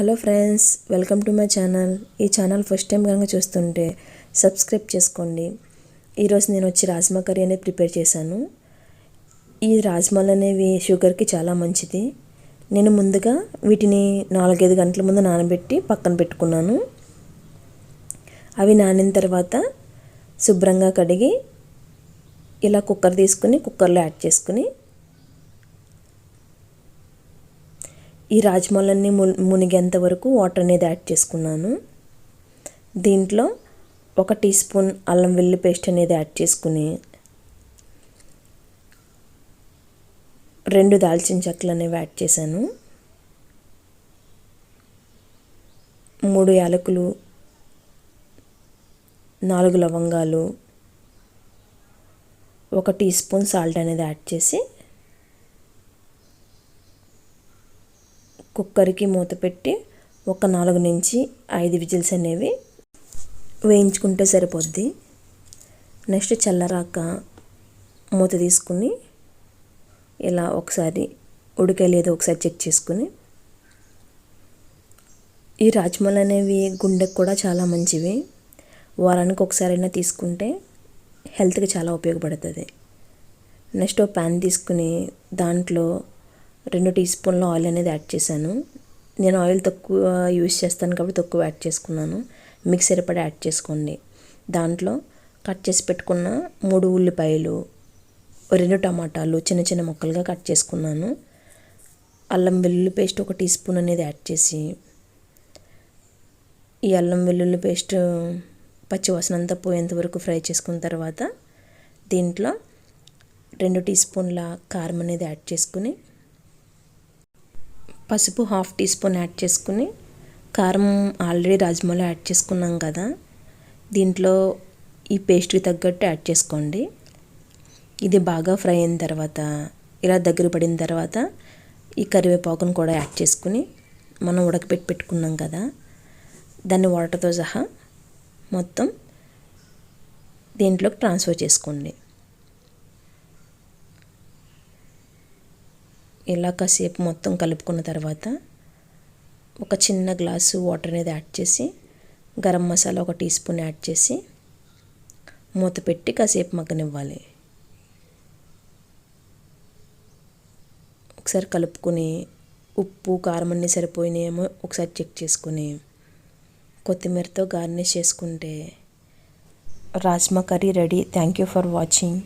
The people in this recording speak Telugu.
Hello friends, welcome to my channel. ఈ ఛానల్ ఫస్ట్ టైం కనుక చూస్తుంటే సబ్స్క్రైబ్ చేసుకోండి. ఈరోజు నేను వచ్చి రాజ్మా కర్రీ అనేది ప్రిపేర్ చేశాను. ఈ రాజ్మాలు అనేవి షుగర్కి చాలా మంచిది. నేను ముందుగా వీటిని 4-5 గంటల ముందు నానబెట్టి పక్కన పెట్టుకున్నాను. అవి నానిన తర్వాత శుభ్రంగా కడిగి ఇలా కుక్కర్ తీసుకుని కుక్కర్లో యాడ్ చేసుకుని ఈ రాజ్మాలన్నీ మునిగేంత వరకు వాటర్ అనేది యాడ్ చేసుకున్నాను. దీంట్లో 1 టీ స్పూన్ అల్లం వెల్లుల్లి పేస్ట్ అనేది యాడ్ చేసుకుని 2 దాల్చిన చెక్కలు అనేవి యాడ్ చేశాను. 3 యాలకులు, 4 లవంగాలు, 1 టీ స్పూన్ సాల్ట్ అనేది యాడ్ చేసి కుక్కర్కి మూత పెట్టి ఒక 4 నుంచి 5 విజిల్స్ అనేవి వేయించుకుంటే సరిపోద్ది. నెక్స్ట్ చల్లరాక మూత తీసుకుని ఇలా ఒకసారి ఉడికేలేదో ఒకసారి చెక్ చేసుకుని, ఈ రాజ్మాలు అనేవి గుండెకు కూడా చాలా మంచివి. వారానికి ఒకసారైనా తీసుకుంటే హెల్త్కి చాలా ఉపయోగపడుతుంది. నెక్స్ట్ ఒక ప్యాన్ తీసుకుని దాంట్లో 2 టీ స్పూన్ల ఆయిల్ అనేది యాడ్ చేశాను. నేను ఆయిల్ తక్కువ యూజ్ చేస్తాను కాబట్టి తక్కువ యాడ్ చేసుకున్నాను. మీకు సరిపడా యాడ్ చేసుకోండి. దాంట్లో కట్ చేసి పెట్టుకున్న 3 ఉల్లిపాయలు, 2 టమాటాలు చిన్న చిన్న ముక్కలుగా కట్ చేసుకున్నాను. అల్లం వెల్లుల్లి పేస్ట్ 1 టీ స్పూన్ అనేది యాడ్ చేసి ఈ అల్లం వెల్లుల్లి పేస్ట్ పచ్చివాసన అంతా పోయేంత వరకు ఫ్రై చేసుకున్న తర్వాత దీంట్లో 2 టీ స్పూన్ల కారం అనేది యాడ్ చేసుకుని, పసుపు 1/2 టీ స్పూన్ యాడ్ చేసుకుని, కారం ఆల్రెడీ రాజ్మాలో యాడ్ చేసుకున్నాం కదా, దీంట్లో ఈ పేస్ట్కి తగ్గట్టు యాడ్ చేసుకోండి. ఇది బాగా ఫ్రై అయిన తర్వాత ఇలా దగ్గర పడిన తర్వాత ఈ కరివేపాకును కూడా యాడ్ చేసుకుని మనం ఉడకబెట్టి పెట్టుకున్నాం కదా, దాన్ని వాటర్తో సహా మొత్తం దీంట్లోకి ట్రాన్స్ఫర్ చేసుకోండి. ఇలా కాసేపు మొత్తం కలుపుకున్న తర్వాత ఒక చిన్న గ్లాసు వాటర్ అనేది యాడ్ చేసి garam masala 1 teaspoon add చేసి మూత పెట్టి కాసేపు మగ్గనివ్వాలి. ఒకసారి కలుపుకొని ఉప్పు కారం అన్నీ సరిపోయినాయేమో ఒకసారి చెక్ చేసుకొని కొత్తిమీరతో గార్నిష్ చేసుకుంటే rajma curry ready. Thank you for watching.